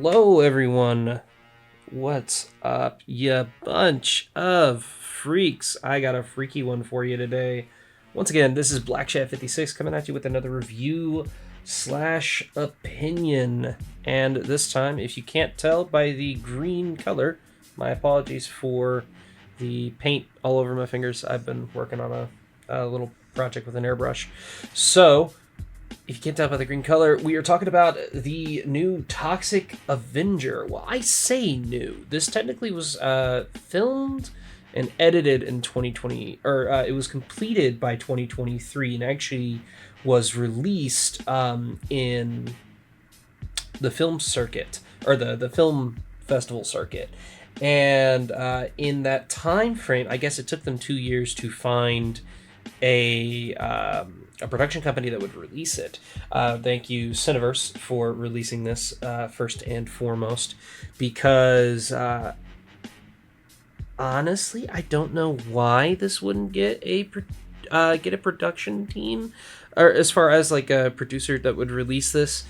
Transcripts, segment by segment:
Hello, everyone. What's up, you bunch of freaks? I got a freaky one for you today. Once again, this is BlackShat56 coming at you with another review slash opinion. And this time, if you can't tell by the green color, my apologies for the paint all over my fingers. I've been working on a little project with an airbrush. So, if you can't tell by the green color, we are talking about the new Toxic Avenger. Well, I say new. This technically was filmed and edited in 2020, or it was completed by 2023, and actually was released in the film circuit, or the film festival circuit. And in that time frame, I guess it took them 2 years to find a production company that would release it. Thank you, Cineverse, for releasing this first and foremost, because honestly, I don't know why this wouldn't get a production team, or as far as like a producer that would release this.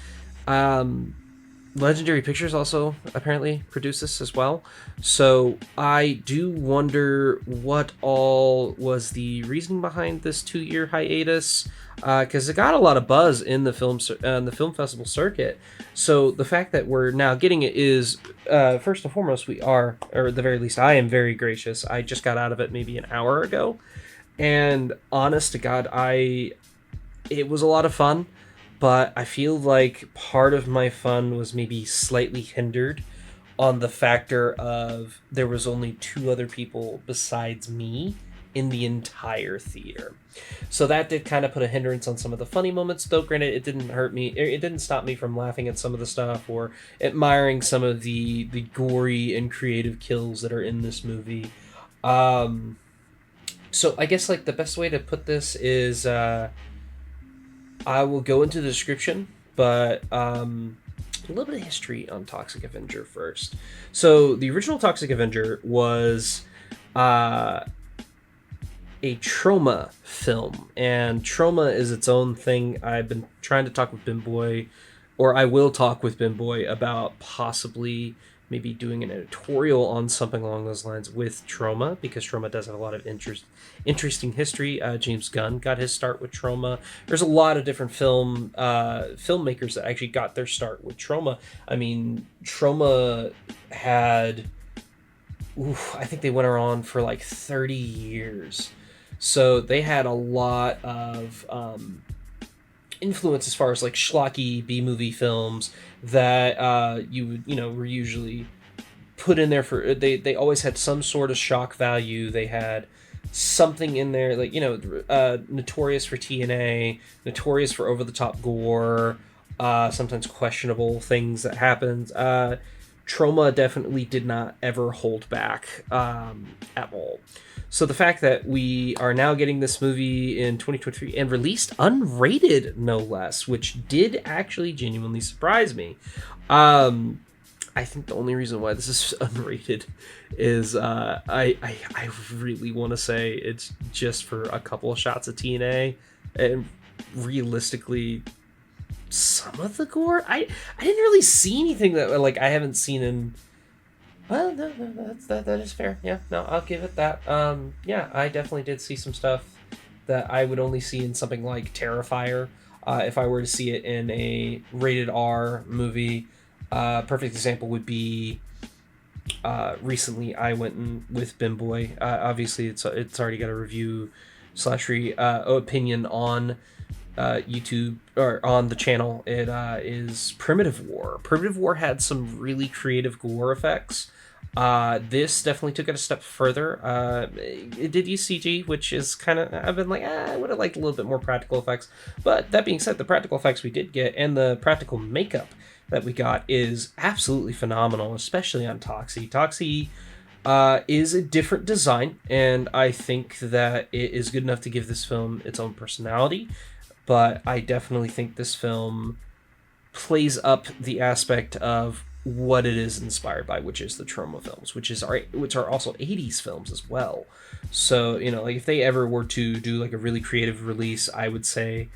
Legendary Pictures also apparently produced this as well. So I do wonder what all was the reasoning behind this 2-year hiatus, because it got a lot of buzz in the film festival circuit. So the fact that we're now getting it is, first and foremost, we are, or at the very least, I am very gracious. I just got out of it maybe an hour ago, and honest to God, it was a lot of fun. But I feel like part of my fun was maybe slightly hindered on the factor of there was only 2 other people besides me in the entire theater. So that did kind of put a hindrance on some of the funny moments, though granted it didn't hurt me. It didn't stop me from laughing at some of the stuff or admiring some of the gory and creative kills that are in this movie. So I guess like the best way to put this is... I will go into the description, but a little bit of history on Toxic Avenger first. So the original Toxic Avenger was a trauma film, and trauma is its own thing. I've been trying to talk with Bimboy, or I will talk with Bimboy about possibly maybe doing an editorial on something along those lines with trauma, because trauma does have a lot of interesting history. James Gunn got his start with trauma. There's a lot of different filmmakers that actually got their start with trauma. I mean, trauma had, I think they went on for like 30 years. So they had a lot of influence as far as like schlocky B-movie films that were usually put in there for, they always had some sort of shock value. They had something in there like, notorious for TNA, notorious for over-the-top gore, sometimes questionable things that happened. Trauma definitely did not ever hold back at all. So the fact that we are now getting this movie in 2023 and released unrated, no less, which did actually genuinely surprise me. I think the only reason why this is unrated is I really want to say it's just for a couple of shots of TNA, and realistically, some of the gore I didn't really see anything that like I haven't seen in. Well, no, that is fair. Yeah, no, I'll give it that. Yeah, I definitely did see some stuff that I would only see in something like Terrifier, if I were to see it in a rated R movie. Perfect example would be recently I went in with Bimboy. Obviously, it's already got a review / opinion on YouTube, or on the channel. It is Primitive War. Primitive War had some really creative gore effects. This definitely took it a step further. It did use CG, which is kind of, I've been like, I would have liked a little bit more practical effects. But that being said, the practical effects we did get and the practical makeup that we got is absolutely phenomenal, especially on Toxie. Toxie is a different design, and I think that it is good enough to give this film its own personality. But I definitely think this film plays up the aspect of what it is inspired by, which is the trauma films, which are also 80s films as well. So, like if they ever were to do like a really creative release, I would say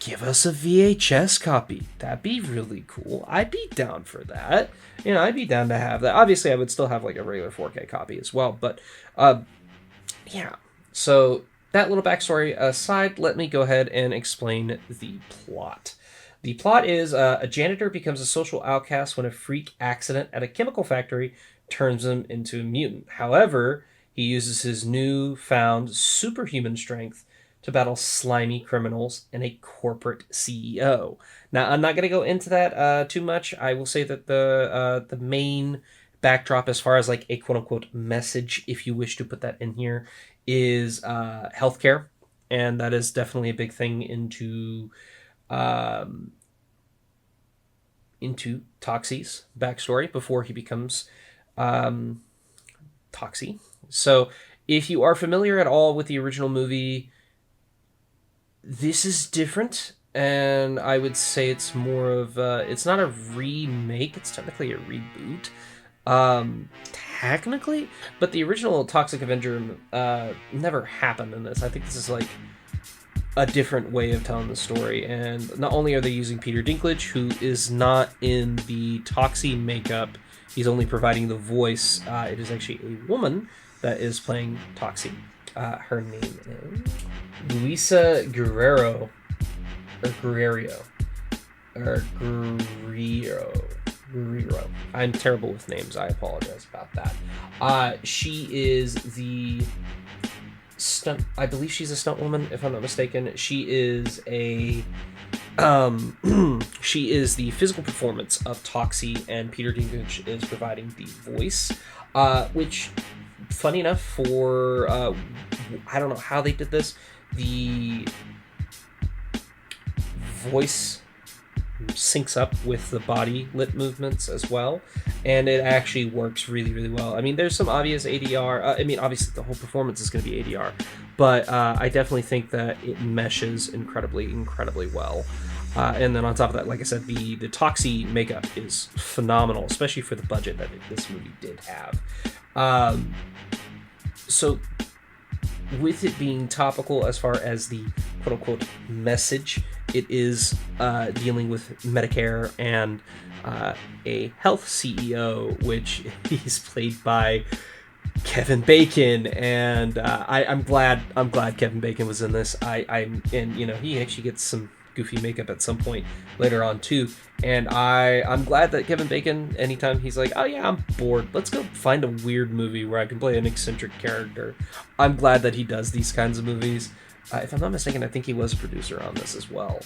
give us a VHS copy. That'd be really cool. I'd be down for that. I'd be down to have that. Obviously, I would still have like a regular 4K copy as well. But yeah. So that little backstory aside, let me go ahead and explain the plot. The plot is a janitor becomes a social outcast when a freak accident at a chemical factory turns him into a mutant. However, he uses his newfound superhuman strength to battle slimy criminals and a corporate CEO. Now, I'm not going to go into that too much. I will say that the main backdrop, as far as like a quote unquote message, if you wish to put that in here, is healthcare, and that is definitely a big thing into Toxie's backstory before he becomes Toxie. So, if you are familiar at all with the original movie, this is different, and I would say it's more of it's not a remake, it's technically a reboot. Technically, but the original Toxic Avenger never happened in this. I think this is like a different way of telling the story, and not only are they using Peter Dinklage, who is not in the Toxie makeup, he's only providing the voice. It is actually a woman that is playing Toxie. Her name is Luisa Guerrero, or Guerrero, or Guerrero. I'm terrible with names. I apologize about that. She is the stunt. I believe she's a stunt woman, if I'm not mistaken. She is a she is the physical performance of Toxie, and Peter Dinklage is providing the voice, which, funny enough, for I don't know how they did this, the voice syncs up with the body lip movements as well, and it actually works really, really well. I mean, there's some obvious ADR. I mean, obviously the whole performance is going to be ADR, but I definitely think that it meshes incredibly well. And then on top of that, like I said, the Toxie makeup is phenomenal, especially for the budget that this movie did have. So with it being topical as far as the quote-unquote message, it is dealing with Medicare and a health CEO, which he's played by Kevin Bacon, and I'm glad Kevin Bacon was in this. And he actually gets some goofy makeup at some point later on too, and I'm glad that Kevin Bacon, anytime he's like, oh yeah, I'm bored, let's go find a weird movie where I can play an eccentric character, I'm glad that he does these kinds of movies. If I'm not mistaken, I think he was a producer on this as well.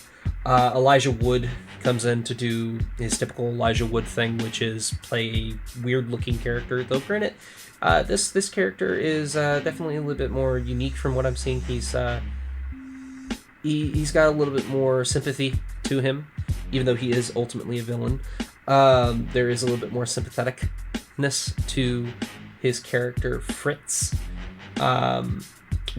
Elijah Wood comes in to do his typical Elijah Wood thing, which is play a weird-looking character. Though, granted, this character is definitely a little bit more unique from what I'm seeing. He's got a little bit more sympathy to him, even though he is ultimately a villain. There is a little bit more sympatheticness to his character, Fritz.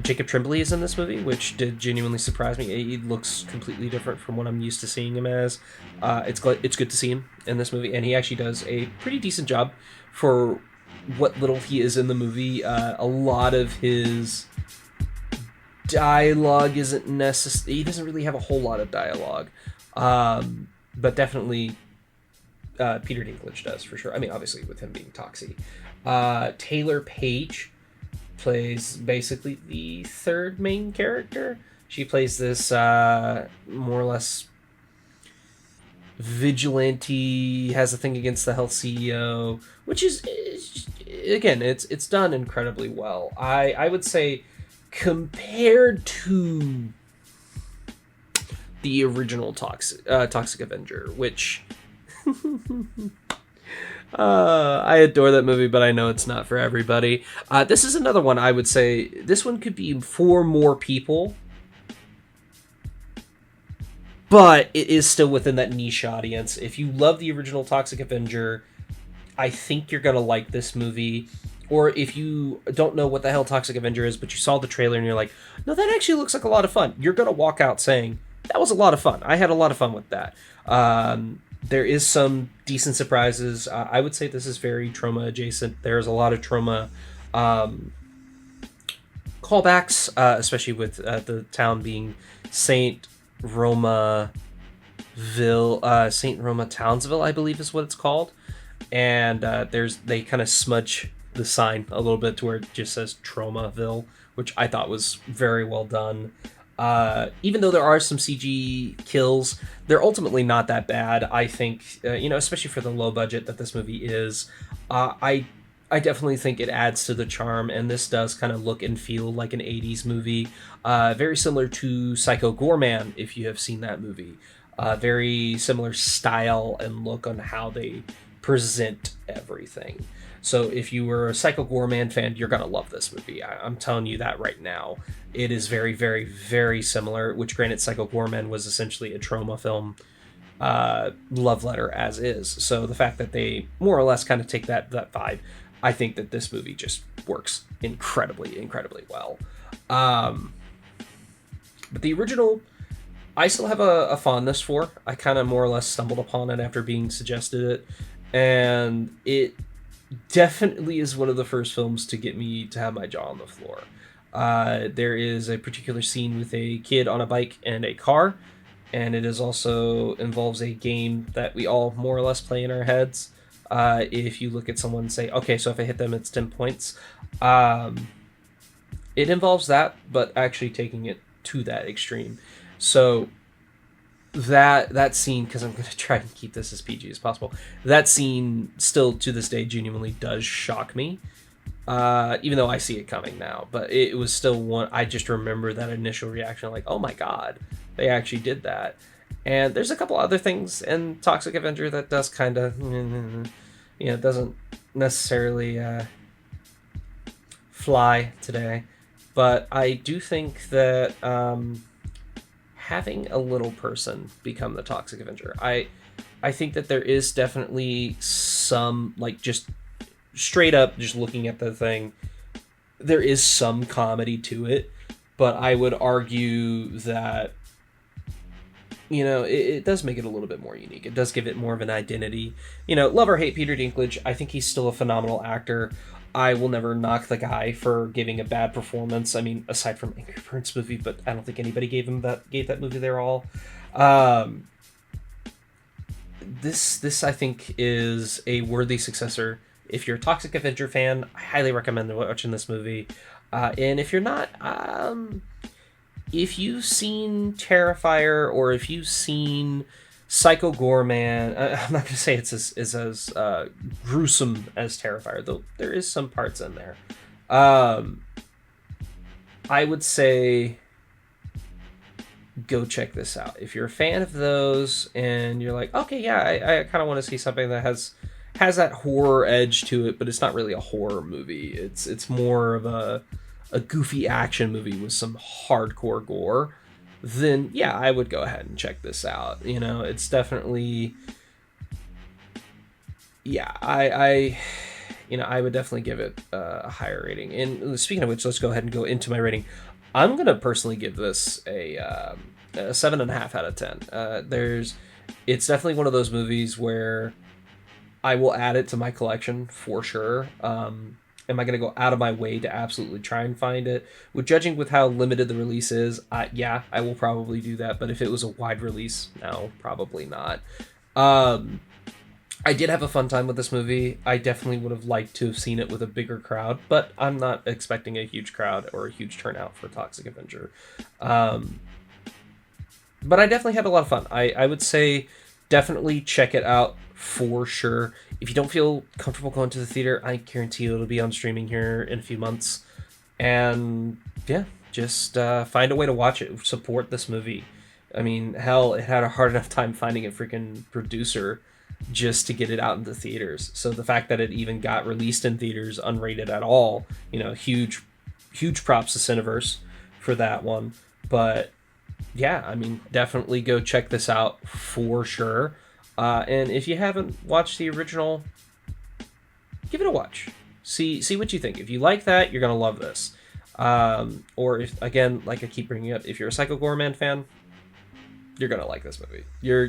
Jacob Tremblay is in this movie, which did genuinely surprise me. He looks completely different from what I'm used to seeing him as. It's good to see him in this movie, and he actually does a pretty decent job for what little he is in the movie. A lot of his dialogue isn't necessary. He doesn't really have a whole lot of dialogue, but definitely Peter Dinklage does, for sure. I mean, obviously with him being Toxie. Taylor Page plays basically the third main character. She plays this more or less vigilante, has a thing against the health CEO, which is again, it's done incredibly well. I would say, compared to the original Toxic Avenger, which I adore that movie, but I know it's not for everybody. This is another one I would say, this one could be for more people, but it is still within that niche audience. If you love the original Toxic Avenger, I think you're going to like this movie. Or if you don't know what the hell Toxic Avenger is, but you saw the trailer and you're like, no, that actually looks like a lot of fun, you're going to walk out saying, that was a lot of fun. I had a lot of fun with that. There is some decent surprises. I would say this is very Trauma adjacent. There's a lot of Trauma callbacks, especially with the town being Saint Roma Saint Roma Townsville, I believe is what it's called. And they kind of smudge the sign a little bit to where it just says Tromaville, which I thought was very well done. Even though there are some CG kills, they're ultimately not that bad. I think, especially for the low budget that this movie is, I definitely think it adds to the charm, and this does kind of look and feel like an 80s movie. Very similar to Psycho Goreman, if you have seen that movie. Very similar style and look on how they present everything. So if you were a Psycho Goreman fan, you're going to love this movie. I'm telling you that right now. It is very, very, very similar, which granted, Psycho Goreman was essentially a trauma film love letter as is. So the fact that they more or less kind of take that vibe, I think that this movie just works incredibly, incredibly well. But the original, I still have a fondness for. I kind of more or less stumbled upon it after being suggested it. And it definitely is one of the first films to get me to have my jaw on the floor. There is a particular scene with a kid on a bike and a car. And it is also involves a game that we all more or less play in our heads. If you look at someone and say, okay, so if I hit them, it's 10 points. It involves that, but actually taking it to that extreme. So that scene, because I'm going to try and keep this as PG as possible, that scene still to this day genuinely does shock me. Even though I see it coming now, but it was still one. I just remember that initial reaction, like, oh my God, they actually did that. And there's a couple other things in Toxic Avenger that does kind of, doesn't necessarily fly today. But I do think that having a little person become the Toxic Avenger, I think that there is definitely some, like, just straight up, just looking at the thing, there is some comedy to it. But I would argue that, it does make it a little bit more unique. It does give it more of an identity. Love or hate Peter Dinklage, I think he's still a phenomenal actor. I will never knock the guy for giving a bad performance. I mean, aside from Angry Birds movie, but I don't think anybody gave that movie their all. This I think is a worthy successor. If you're a Toxic Avenger fan, I highly recommend watching this movie. And if you're not, if you've seen Terrifier or if you've seen Psycho Goreman, I'm not going to say it's as gruesome as Terrifier, though there is some parts in there. I would say go check this out. If you're a fan of those and you're like, okay, yeah, I kind of want to see something that has that horror edge to it, but it's not really a horror movie. It's more of a goofy action movie with some hardcore gore, then yeah, I would go ahead and check this out. It's definitely, yeah, I would definitely give it a higher rating. And speaking of which, let's go ahead and go into my rating. I'm gonna personally give this a 7.5 out of 10. It's definitely one of those movies where I will add it to my collection for sure. Am I going to go out of my way to absolutely try and find it? Judging with how limited the release is, yeah, I will probably do that. But if it was a wide release, no, probably not. I did have a fun time with this movie. I definitely would have liked to have seen it with a bigger crowd, but I'm not expecting a huge crowd or a huge turnout for Toxic Avenger. But I definitely had a lot of fun. I would say definitely check it out for sure. If you don't feel comfortable going to the theater, I guarantee you it'll be on streaming here in a few months. And yeah, just find a way to watch it. Support this movie. I mean, hell, it had a hard enough time finding a freaking producer just to get it out into theaters. So the fact that it even got released in theaters unrated at all, huge props to Cineverse for that one. But yeah, I mean, definitely go check this out for sure. And if you haven't watched the original, give it a watch. See what you think. If you like that, you're gonna love this. Or if, again, like I keep bringing up, if you're a Psycho Goreman fan, you're gonna like this movie. You're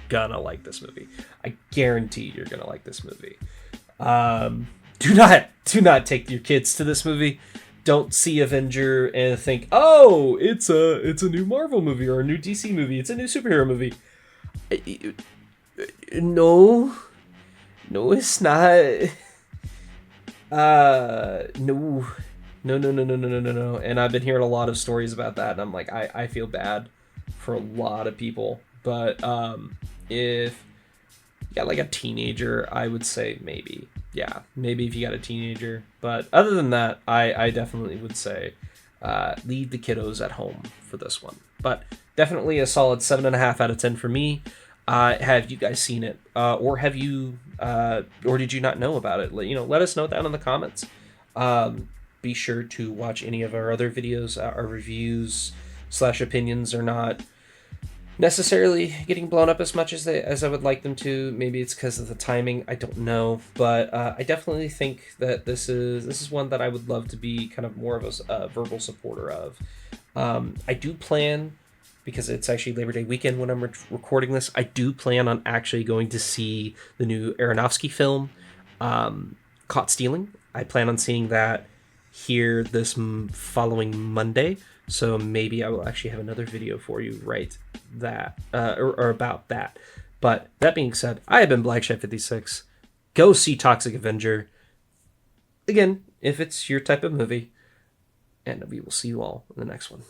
gonna like this movie. I guarantee you're gonna like this movie. Do not take your kids to this movie. don't see Avenger and think, oh, it's a new Marvel movie or a new DC movie. It's a new superhero movie. No, no, it's not. No, no. And I've been hearing a lot of stories about that, and I'm like, I feel bad for a lot of people. But if you got like a teenager, I would say maybe. Yeah, maybe if you got a teenager. But other than that, I definitely would say leave the kiddos at home for this one. But definitely a solid 7.5 out of 10 for me. Have you guys seen it, or have you, or did you not know about it? Let us know down in the comments. Be sure to watch any of our other videos. Our reviews / opinions are not necessarily getting blown up as much as I would like them to. Maybe it's because of the timing. I don't know, but I definitely think that this is one that I would love to be kind of more of a verbal supporter of. I do plan, because it's actually Labor Day weekend when I'm recording this, I do plan on actually going to see the new Aronofsky film, Caught Stealing. I plan on seeing that here this following Monday, so maybe I will actually have another video for you or about that. But that being said, I have been Blackshot56. Go see Toxic Avenger. Again, if it's your type of movie, and we will see you all in the next one.